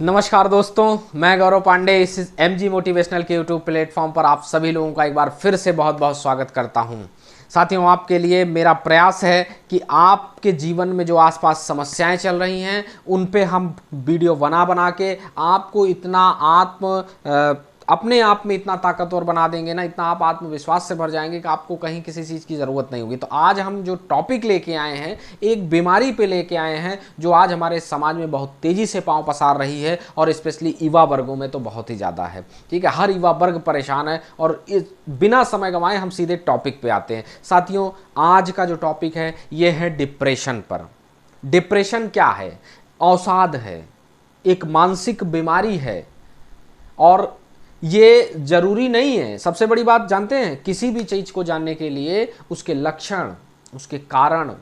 नमस्कार दोस्तों, मैं गौरव पांडे इस MG मोटिवेशनल के यूट्यूब प्लेटफॉर्म पर आप सभी लोगों का एक बार फिर से बहुत बहुत स्वागत करता हूं। साथियों, आपके लिए मेरा प्रयास है कि आपके जीवन में जो आसपास समस्याएं चल रही हैं उन पे हम वीडियो बना बना के आपको इतना अपने आप में इतना ताकतवर बना देंगे ना, इतना आप आत्मविश्वास से भर जाएंगे कि आपको कहीं किसी चीज़ की ज़रूरत नहीं होगी। तो आज हम जो टॉपिक लेके आए हैं, एक बीमारी पे लेके आए हैं जो आज हमारे समाज में बहुत तेज़ी से पांव पसार रही है और स्पेशली युवा वर्गों में तो बहुत ही ज़्यादा है। ठीक है, हर युवा वर्ग परेशान है और बिना समय गंवाए हम सीधे टॉपिक पे आते हैं। साथियों, आज का जो टॉपिक है ये है डिप्रेशन पर। डिप्रेशन क्या है? अवसाद है, एक मानसिक बीमारी है और ये जरूरी नहीं है। सबसे बड़ी बात जानते हैं, किसी भी चीज को जानने के लिए उसके लक्षण, उसके कारण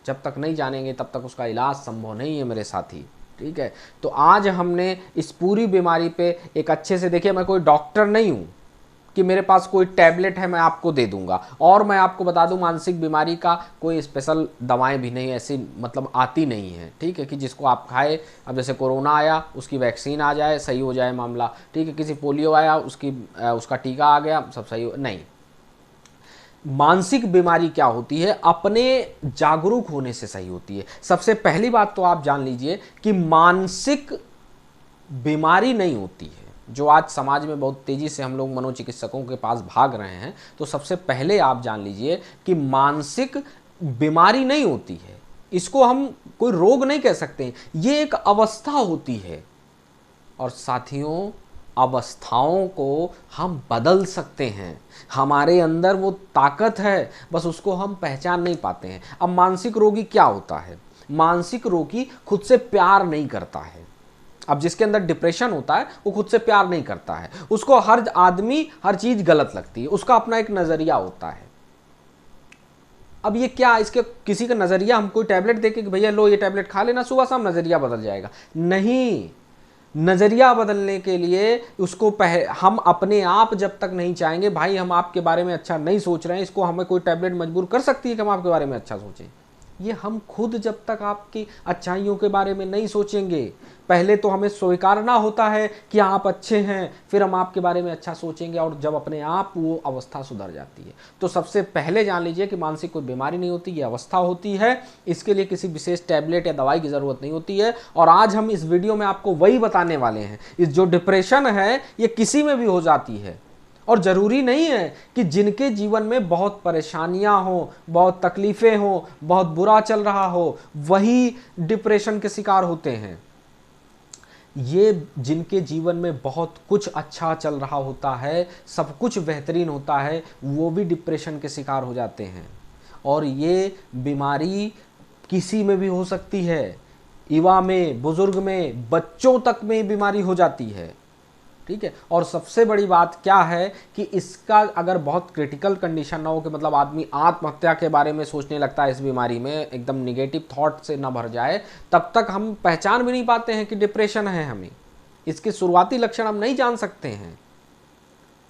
जब तक नहीं जानेंगे तब तक उसका इलाज संभव नहीं है मेरे साथी। ठीक है, तो आज हमने इस पूरी बीमारी पे एक अच्छे से, देखिए मैं कोई डॉक्टर नहीं हूं कि मेरे पास कोई टैबलेट है मैं आपको दे दूंगा, और मैं आपको बता दूं मानसिक बीमारी का कोई स्पेशल दवाएं भी नहीं ऐसी मतलब आती नहीं है। ठीक है, कि जिसको आप खाए, अब जैसे कोरोना आया उसकी वैक्सीन आ जाए सही हो जाए मामला। ठीक है, किसी पोलियो आया उसका टीका आ गया सब सही हो, नहीं। मानसिक बीमारी क्या होती है? अपने जागरूक होने से सही होती है। सबसे पहली बात तो आप जान लीजिए कि मानसिक बीमारी नहीं होती है जो आज समाज में बहुत तेजी से हम लोग मनोचिकित्सकों के पास भाग रहे हैं। तो सबसे पहले आप जान लीजिए कि मानसिक बीमारी नहीं होती है, इसको हम कोई रोग नहीं कह सकते, ये एक अवस्था होती है। और साथियों, अवस्थाओं को हम बदल सकते हैं, हमारे अंदर वो ताकत है, बस उसको हम पहचान नहीं पाते हैं। अब मानसिक रोगी क्या होता है? मानसिक रोगी खुद से प्यार नहीं करता है। अब जिसके अंदर डिप्रेशन होता है वो खुद से प्यार नहीं करता है, उसको हर आदमी हर चीज गलत लगती है, उसका अपना एक नजरिया होता है। अब ये क्या, इसके किसी का नजरिया हम कोई टैबलेट देके कि भैया लो ये टैबलेट खा लेना सुबह शाम, नजरिया बदल जाएगा? नहीं। नजरिया बदलने के लिए उसको हम अपने आप जब तक नहीं चाहेंगे, भाई हम आपके बारे में अच्छा नहीं सोच रहे हैं, इसको हमें कोई टैबलेट मजबूर कर सकती है कि हम आपके बारे में अच्छा सोचें? ये हम खुद जब तक आपकी अच्छाइयों के बारे में नहीं सोचेंगे, पहले तो हमें स्वीकारना होता है कि आप अच्छे हैं, फिर हम आपके बारे में अच्छा सोचेंगे और जब अपने आप वो अवस्था सुधर जाती है। तो सबसे पहले जान लीजिए कि मानसिक कोई बीमारी नहीं होती, ये अवस्था होती है। इसके लिए किसी विशेष टैबलेट या दवाई की ज़रूरत नहीं होती है। और आज हम इस वीडियो में आपको वही बताने वाले हैं। इस जो डिप्रेशन है ये किसी में भी हो जाती है और ज़रूरी नहीं है कि जिनके जीवन में बहुत परेशानियां हो, बहुत तकलीफ़ें हो, बहुत बुरा चल रहा हो, वही डिप्रेशन के शिकार होते हैं। ये जिनके जीवन में बहुत कुछ अच्छा चल रहा होता है, सब कुछ बेहतरीन होता है, वो भी डिप्रेशन के शिकार हो जाते हैं। और ये बीमारी किसी में भी हो सकती है, युवा में, बुजुर्ग में, बच्चों तक में बीमारी हो जाती है। ठीक है, और सबसे बड़ी बात क्या है कि इसका अगर बहुत क्रिटिकल कंडीशन ना हो कि मतलब आदमी आत्महत्या के बारे में सोचने लगता है, इस बीमारी में एकदम निगेटिव थॉट से ना भर जाए, तब तक हम पहचान भी नहीं पाते हैं कि डिप्रेशन है। हमें इसके शुरुआती लक्षण हम नहीं जान सकते हैं।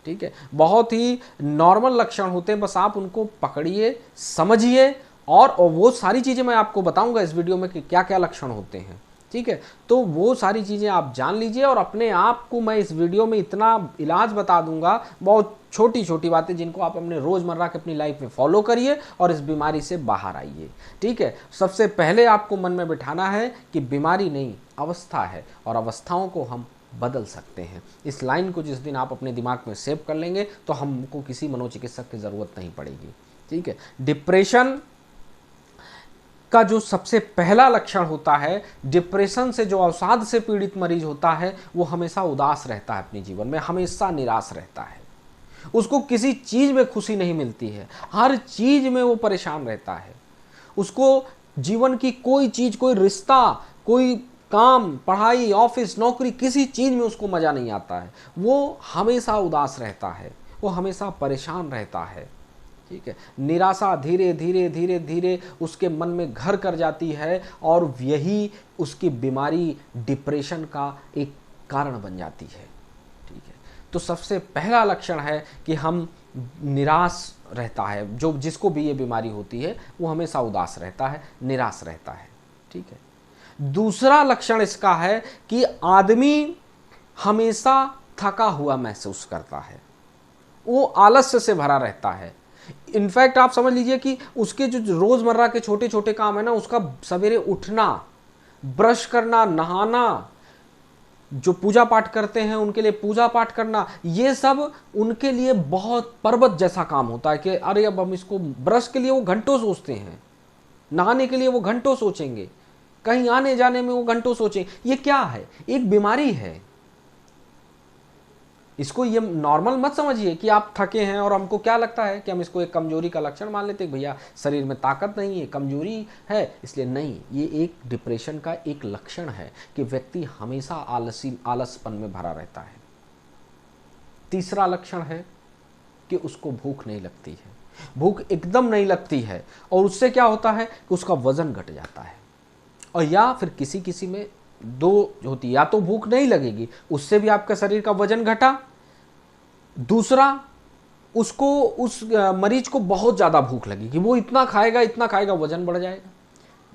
ठीक है, बहुत ही नॉर्मल लक्षण होते हैं, बस आप उनको पकड़िए, समझिए और वो सारी चीज़ें मैं आपको बताऊंगा इस वीडियो में कि क्या क्या लक्षण होते हैं। ठीक है, तो वो सारी चीज़ें आप जान लीजिए और अपने आप को मैं इस वीडियो में इतना इलाज बता दूंगा, बहुत छोटी छोटी बातें जिनको आप अपने रोज़मर्रा के अपनी लाइफ में फॉलो करिए और इस बीमारी से बाहर आइए। ठीक है, सबसे पहले आपको मन में बिठाना है कि बीमारी नहीं, अवस्था है और अवस्थाओं को हम बदल सकते हैं। इस लाइन को जिस दिन आप अपने दिमाग में सेव कर लेंगे तो हमको किसी मनोचिकित्सक की ज़रूरत नहीं पड़ेगी। ठीक है, डिप्रेशन का जो सबसे पहला लक्षण होता है, डिप्रेशन से जो अवसाद से पीड़ित मरीज होता है वो हमेशा उदास रहता है, अपने जीवन में हमेशा निराश रहता है, उसको किसी चीज़ में खुशी नहीं मिलती है, हर चीज़ में वो परेशान रहता है, उसको जीवन की कोई चीज़, कोई रिश्ता, कोई काम, पढ़ाई, ऑफिस, नौकरी, किसी चीज़ में उसको मज़ा नहीं आता है, वो हमेशा उदास रहता है, वो हमेशा परेशान रहता है। ठीक है, निराशा धीरे धीरे धीरे धीरे उसके मन में घर कर जाती है और यही उसकी बीमारी डिप्रेशन का एक कारण बन जाती है। ठीक है, तो सबसे पहला लक्षण है कि हम निराश रहता है, जो जिसको भी ये बीमारी होती है वो हमेशा उदास रहता है, निराश रहता है। ठीक है, दूसरा लक्षण इसका है कि आदमी हमेशा थका हुआ महसूस करता है, वो आलस्य से भरा रहता है। इनफैक्ट आप समझ लीजिए कि उसके जो रोजमर्रा के छोटे छोटे काम है ना, उसका सवेरे उठना, ब्रश करना, नहाना, जो पूजा पाठ करते हैं उनके लिए पूजा पाठ करना, ये सब उनके लिए बहुत पर्वत जैसा काम होता है कि अरे अब हम इसको, ब्रश के लिए वो घंटों सोचते हैं, नहाने के लिए वो घंटों सोचेंगे, कहीं आने जाने में वो घंटों सोचेंगे। ये क्या है? एक बीमारी है। इसको ये नॉर्मल मत समझिए कि आप थके हैं और हमको क्या लगता है कि हम इसको एक कमजोरी का लक्षण मान लेते हैं, भैया शरीर में ताकत नहीं है, कमजोरी है इसलिए। नहीं, ये एक डिप्रेशन का एक लक्षण है कि व्यक्ति हमेशा आलसपन में भरा रहता है। तीसरा लक्षण है कि उसको भूख नहीं लगती है, भूख एकदम नहीं लगती है, और उससे क्या होता है कि उसका वजन घट जाता है। और या फिर किसी किसी में दो होती है, या तो भूख नहीं लगेगी, उससे भी आपका शरीर का वजन घटा, दूसरा उसको, उस मरीज को बहुत ज़्यादा भूख लगेगी, वो इतना खाएगा, वजन बढ़ जाएगा।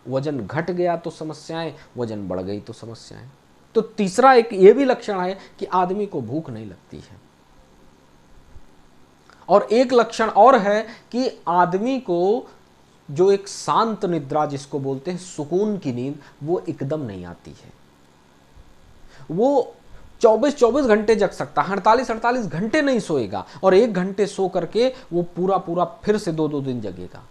वजन घट गया तो समस्याएं, वजन बढ़ गई तो समस्याएं। तो तीसरा एक ये भी लक्षण है कि आदमी को भूख नहीं लगती है। और एक लक्षण और है कि आदमी को जो एक शांत निद्रा जिसको बोलते हैं, सुकून की नींद, वो एकदम नहीं आती है। वो 24-24 घंटे जग सकता, 48-48 घंटे नहीं सोएगा, और 1 घंटे सो करके वो पूरा फिर से 2-2 दिन जगेगा।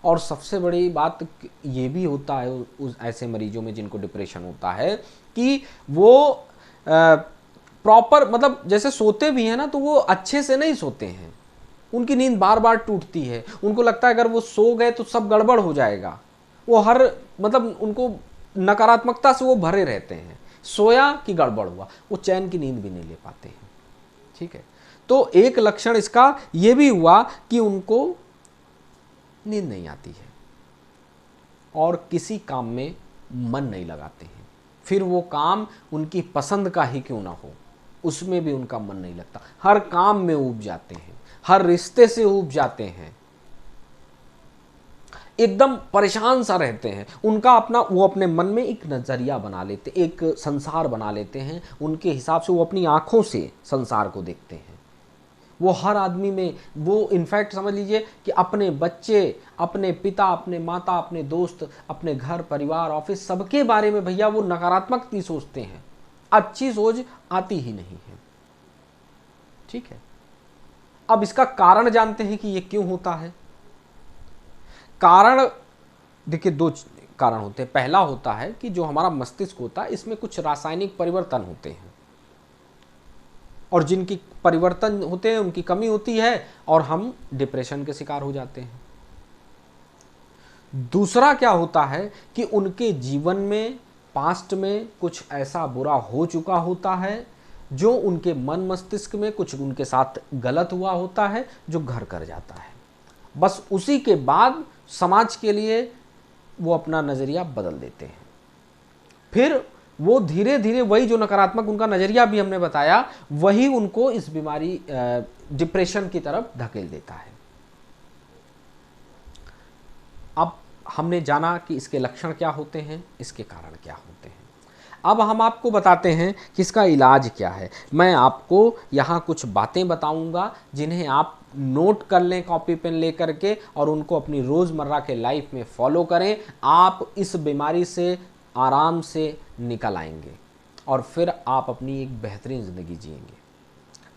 और सबसे बड़ी बात ये भी होता है उस ऐसे मरीजों में जिनको डिप्रेशन होता है कि वो प्रॉपर, मतलब जैसे सोते भी हैं ना, तो वो अच्छे से नहीं सोते हैं, उनकी नींद बार बार टूटती है। उनको लगता है अगर वो सो गए तो सब गड़बड़ हो जाएगा। वो हर, मतलब उनको नकारात्मकता से वो भरे रहते हैं, सोया कि गड़बड़ हुआ, वो चैन की नींद भी नहीं ले पाते हैं। ठीक है, तो एक लक्षण इसका ये भी हुआ कि उनको नींद नहीं आती है और किसी काम में मन नहीं लगाते हैं, फिर वो काम उनकी पसंद का ही क्यों ना हो, उसमें भी उनका मन नहीं लगता। हर काम में ऊब जाते हैं, हर रिश्ते से ऊब जाते हैं, एकदम परेशान सा रहते हैं। उनका अपना, वो अपने मन में एक नजरिया बना लेते, एक संसार बना लेते हैं, उनके हिसाब से वो अपनी आंखों से संसार को देखते हैं। वो हर आदमी में, वो इनफैक्ट समझ लीजिए कि अपने बच्चे, अपने पिता, अपने माता, अपने दोस्त, अपने घर परिवार, ऑफिस, सबके बारे में भैया वो नकारात्मक ही सोचते हैं, अच्छी सोच आती ही नहीं है। ठीक है, अब इसका कारण जानते हैं कि ये क्यों होता है। कारण देखिए, 2 कारण होते हैं। पहला होता है कि जो हमारा मस्तिष्क होता है, इसमें कुछ रासायनिक परिवर्तन होते हैं, और जिनकी परिवर्तन होते हैं उनकी कमी होती है और हम डिप्रेशन के शिकार हो जाते हैं। दूसरा क्या होता है कि उनके जीवन में पास्ट में कुछ ऐसा बुरा हो चुका होता है जो उनके मन मस्तिष्क में कुछ उनके साथ गलत हुआ होता है, जो घर कर जाता है। बस उसी के बाद समाज के लिए वो अपना नज़रिया बदल देते हैं। फिर वो धीरे धीरे वही जो नकारात्मक उनका नज़रिया भी हमने बताया, वही उनको इस बीमारी डिप्रेशन की तरफ धकेल देता है। अब हमने जाना कि इसके लक्षण क्या होते हैं, इसके कारण क्या होते हैं। अब हम आपको बताते हैं कि इसका इलाज क्या है। मैं आपको यहाँ कुछ बातें बताऊँगा जिन्हें आप नोट कर लें कॉपी पेन ले करके, और उनको अपनी रोज़मर्रा के लाइफ में फॉलो करें। आप इस बीमारी से आराम से निकल आएंगे और फिर आप अपनी एक बेहतरीन ज़िंदगी जिएंगे।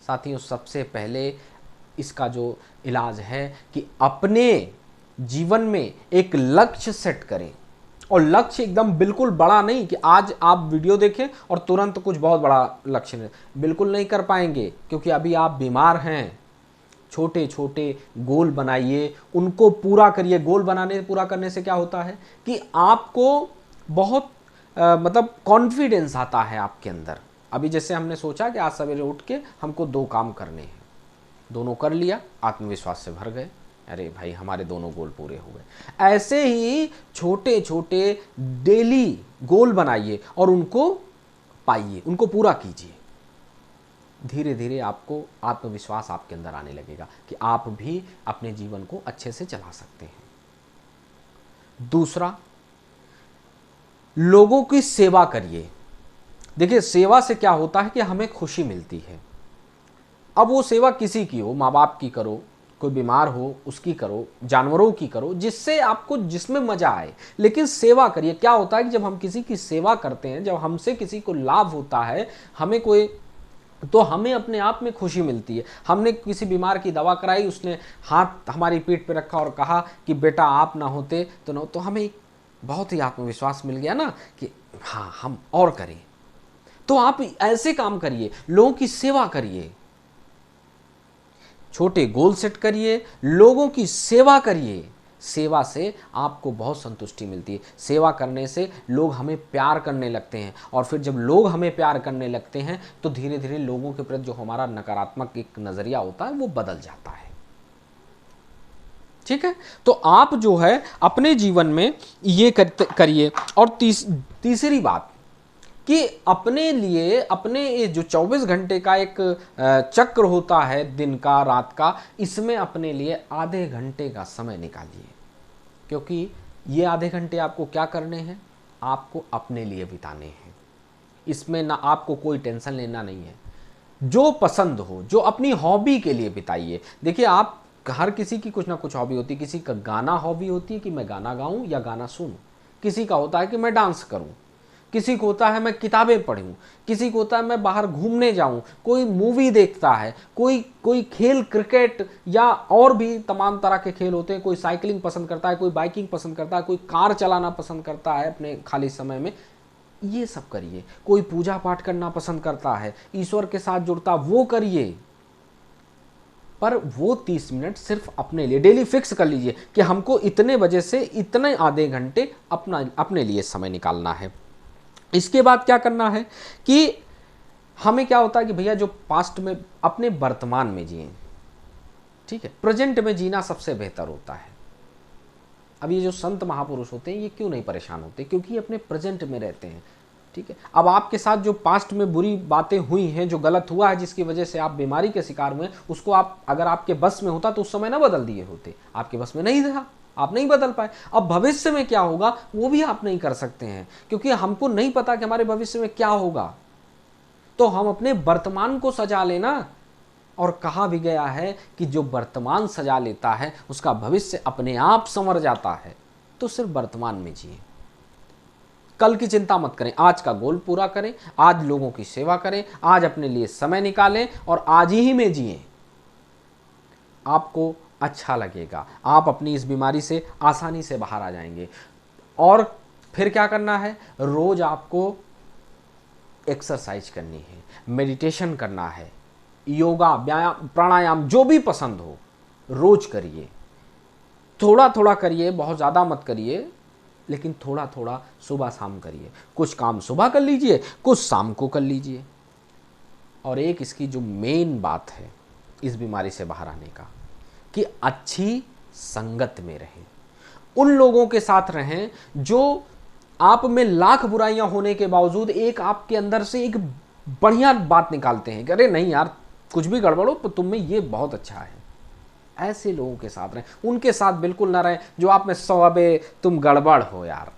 साथियों, सबसे पहले इसका जो इलाज है कि अपने जीवन में एक लक्ष्य सेट करें, और लक्ष्य एकदम बिल्कुल बड़ा नहीं कि आज आप वीडियो देखें और तुरंत कुछ बहुत बड़ा लक्ष्य बिल्कुल नहीं कर पाएंगे, क्योंकि अभी आप बीमार हैं। छोटे छोटे गोल बनाइए, उनको पूरा करिए। गोल बनाने पूरा करने से क्या होता है कि आपको बहुत मतलब कॉन्फिडेंस आता है आपके अंदर। अभी जैसे हमने सोचा कि आज सवेरे उठ के हमको 2 काम करने हैं, दोनों कर लिया, आत्मविश्वास से भर गए, अरे भाई हमारे दोनों गोल पूरे हो गए। ऐसे ही छोटे छोटे डेली गोल बनाइए और उनको पाइए, उनको पूरा कीजिए। धीरे धीरे आपको आत्मविश्वास आपके अंदर आने लगेगा कि आप भी अपने जीवन को अच्छे से चला सकते हैं। दूसरा, लोगों की सेवा करिए। देखिए सेवा से क्या होता है कि हमें खुशी मिलती है। अब वो सेवा किसी की हो, माँ बाप की करो, कोई बीमार हो उसकी करो, जानवरों की करो, जिससे आपको जिसमें मजा आए, लेकिन सेवा करिए। क्या होता है कि जब हम किसी की सेवा करते हैं, जब हमसे किसी को लाभ होता है, हमें कोई, तो हमें अपने आप में खुशी मिलती है। हमने किसी बीमार की दवा कराई, उसने हाथ हमारी पीठ पे रखा और कहा कि बेटा आप ना होते तो ना, तो हमें बहुत ही आत्मविश्वास मिल गया ना कि हाँ हम और करें। तो आप ऐसे काम करिए, लोगों की सेवा करिए, छोटे गोल सेट करिए, लोगों की सेवा करिए। सेवा से आपको बहुत संतुष्टि मिलती है। सेवा करने से लोग हमें प्यार करने लगते हैं, और फिर जब लोग हमें प्यार करने लगते हैं तो धीरे धीरे लोगों के प्रति जो हमारा नकारात्मक एक नज़रिया होता है वो बदल जाता है। ठीक है, तो आप जो है अपने जीवन में ये करिए। और तीसरी बात कि अपने लिए, अपने ये जो 24 घंटे का एक चक्र होता है, दिन का रात का, इसमें अपने लिए आधे घंटे का समय निकालिए। क्योंकि ये आधे घंटे आपको क्या करने हैं, आपको अपने लिए बिताने हैं। इसमें ना आपको कोई टेंशन लेना नहीं है। जो पसंद हो, जो अपनी हॉबी के लिए बिताइए। देखिए आप, हर किसी की कुछ ना कुछ हॉबी होती है। किसी का गाना हॉबी होती है कि मैं गाना गाऊं या गाना सुनूं, किसी का होता है कि मैं डांस करूं, किसी को होता है मैं किताबें पढूं, किसी को होता है मैं बाहर घूमने जाऊं, कोई मूवी देखता है, कोई कोई खेल क्रिकेट या और भी तमाम तरह के खेल होते हैं, कोई साइकिलिंग पसंद करता है, कोई बाइकिंग पसंद करता है, कोई कार चलाना पसंद करता है अपने खाली समय में। ये सब करिए। कोई पूजा पाठ करना पसंद करता है, ईश्वर के साथ जुड़ता, वो करिए। पर वो 30 मिनट सिर्फ अपने लिए डेली फिक्स कर लीजिए कि हमको इतने बजे से इतने आधे घंटे अपने लिए समय निकालना है। इसके बाद क्या करना है कि हमें क्या होता है कि भैया जो पास्ट में, अपने वर्तमान में जिए। ठीक है, प्रेजेंट में जीना सबसे बेहतर होता है। अब ये जो संत महापुरुष होते हैं ये क्यों नहीं परेशान होते, क्योंकि ये अपने प्रेजेंट में रहते हैं। ठीक है, अब आपके साथ जो पास्ट में बुरी बातें हुई हैं, जो गलत हुआ है, जिसकी वजह से आप बीमारी के शिकार हुए, उसको आप, अगर आपके बस में होता तो उस समय ना बदल दिए होते। आपके बस में नहीं था, आप नहीं बदल पाए। अब भविष्य में क्या होगा वो भी आप नहीं कर सकते हैं, क्योंकि हमको नहीं पता कि हमारे भविष्य में क्या होगा। तो हम अपने वर्तमान को सजा लेना। और कहा भी गया है कि जो वर्तमान सजा लेता है उसका भविष्य अपने आप संवर जाता है। तो सिर्फ वर्तमान में जिए, कल की चिंता मत करें, आज का गोल पूरा करें, आज लोगों की सेवा करें, आज अपने लिए समय निकालें और आज ही में जिए। आपको अच्छा लगेगा, आप अपनी इस बीमारी से आसानी से बाहर आ जाएंगे। और फिर क्या करना है, रोज आपको एक्सरसाइज करनी है, मेडिटेशन करना है, योगा, व्यायाम, प्राणायाम, जो भी पसंद हो रोज करिए। थोड़ा थोड़ा करिए, बहुत ज़्यादा मत करिए, लेकिन थोड़ा थोड़ा सुबह शाम करिए। कुछ काम सुबह कर लीजिए, कुछ शाम को कर लीजिए। और एक इसकी जो मेन बात है इस बीमारी से बाहर आने का, कि अच्छी संगत में रहें, उन लोगों के साथ रहें जो आप में लाख बुराइयां होने के बावजूद एक आपके अंदर से एक बढ़िया बात निकालते हैं कि अरे नहीं यार, कुछ भी गड़बड़ हो तो तुम में ये बहुत अच्छा है। ऐसे लोगों के साथ रहें। उनके साथ बिल्कुल ना रहें जो आप में सौबे तुम गड़बड़ हो यार,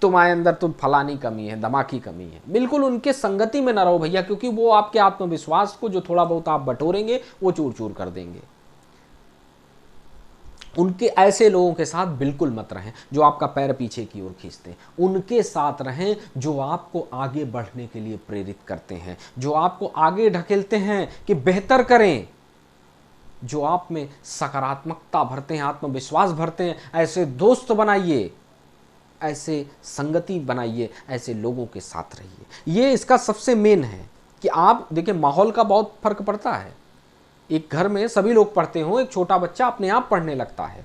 तुम्हारे अंदर तुम फलानी कमी है, दमाकी कमी है। बिल्कुल उनके संगति में ना रहो भैया, क्योंकि वो आपके आत्मविश्वास को जो थोड़ा बहुत आप बटोरेंगे वो चूर चूर कर देंगे। उनके ऐसे लोगों के साथ बिल्कुल मत रहें जो आपका पैर पीछे की ओर खींचते हैं। उनके साथ रहें जो आपको आगे बढ़ने के लिए प्रेरित करते हैं, जो आपको आगे ढकेलते हैं कि बेहतर करें, जो आप में सकारात्मकता भरते हैं, आत्मविश्वास भरते हैं। ऐसे दोस्त बनाइए, ऐसे संगति बनाइए, ऐसे लोगों के साथ रहिए। ये इसका सबसे मेन है कि आप देखिए, माहौल का बहुत फर्क पड़ता है। एक घर में सभी लोग पढ़ते हो, एक छोटा बच्चा अपने आप पढ़ने लगता है।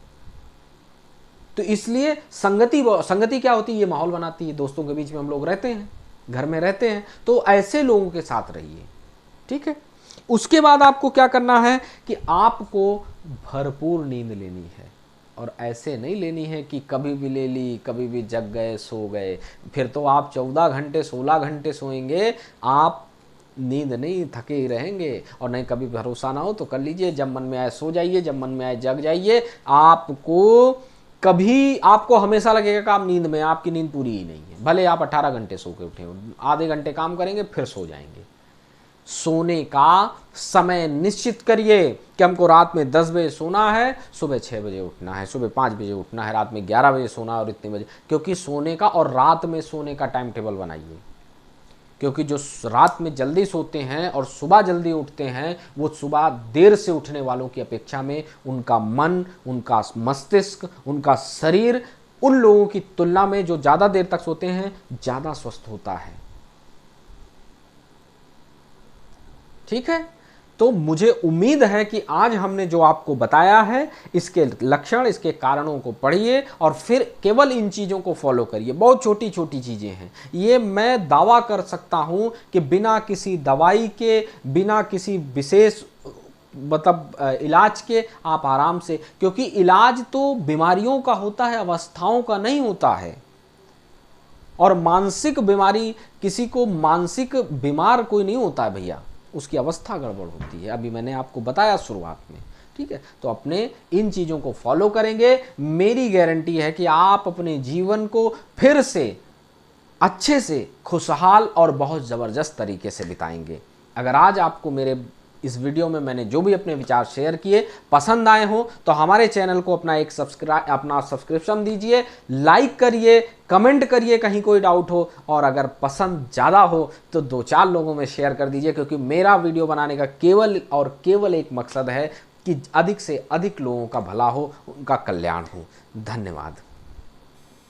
तो इसलिए संगति क्या होती है, ये माहौल बनाती है। दोस्तों के बीच में हम लोग रहते हैं, घर में रहते हैं, तो ऐसे लोगों के साथ रहिए। ठीक है, उसके बाद आपको क्या करना है कि आपको भरपूर नींद लेनी है। और ऐसे नहीं लेनी है कि कभी भी ले ली, कभी भी जग गए, सो गए। फिर तो आप 14 घंटे 16 घंटे सोएंगे, आप नींद नहीं, थके ही रहेंगे। और नहीं, कभी भरोसा ना हो तो कर लीजिए, जब मन में आए सो जाइए, जब मन में आए जग जाइए। आपको कभी आपको हमेशा लगेगा कि आप नींद में, आपकी नींद पूरी ही नहीं है, भले आप 18 घंटे सो के उठे हो, आधे घंटे काम करेंगे फिर सो जाएंगे। सोने का समय निश्चित करिए कि हमको रात में 10 बजे सोना है, सुबह 6 बजे उठना है, सुबह 5 बजे उठना है, रात में 11 बजे सोना और इतने बजे, क्योंकि सोने का और रात में सोने का टाइम टेबल बनाइए। क्योंकि जो रात में जल्दी सोते हैं और सुबह जल्दी उठते हैं, वो सुबह देर से उठने वालों की अपेक्षा में उनका मन, उनका मस्तिष्क, उनका शरीर उन लोगों की तुलना में जो ज़्यादा देर तक सोते हैं ज़्यादा स्वस्थ होता है। ठीक है, तो मुझे उम्मीद है कि आज हमने जो आपको बताया है, इसके लक्षण, इसके कारणों को पढ़िए और फिर केवल इन चीज़ों को फॉलो करिए। बहुत छोटी छोटी चीज़ें हैं, ये मैं दावा कर सकता हूँ कि बिना किसी दवाई के, बिना किसी विशेष मतलब इलाज के आप आराम से, क्योंकि इलाज तो बीमारियों का होता है, अवस्थाओं का नहीं होता है। और मानसिक बीमारी, किसी को मानसिक बीमार कोई नहीं होता है भैया, उसकी अवस्था गड़बड़ होती है, अभी मैंने आपको बताया शुरुआत में। ठीक है, तो अपने इन चीज़ों को फॉलो करेंगे, मेरी गारंटी है कि आप अपने जीवन को फिर से अच्छे से, खुशहाल और बहुत ज़बरदस्त तरीके से बिताएंगे। अगर आज आपको मेरे इस वीडियो में मैंने जो भी अपने विचार शेयर किए पसंद आए हो तो हमारे चैनल को अपना सब्सक्रिप्शन दीजिए, लाइक करिए, कमेंट करिए कहीं कोई डाउट हो, और अगर पसंद ज़्यादा हो तो 2-4 लोगों में शेयर कर दीजिए, क्योंकि मेरा वीडियो बनाने का केवल और केवल एक मकसद है कि अधिक से अधिक लोगों का भला हो, उनका कल्याण हो। धन्यवाद।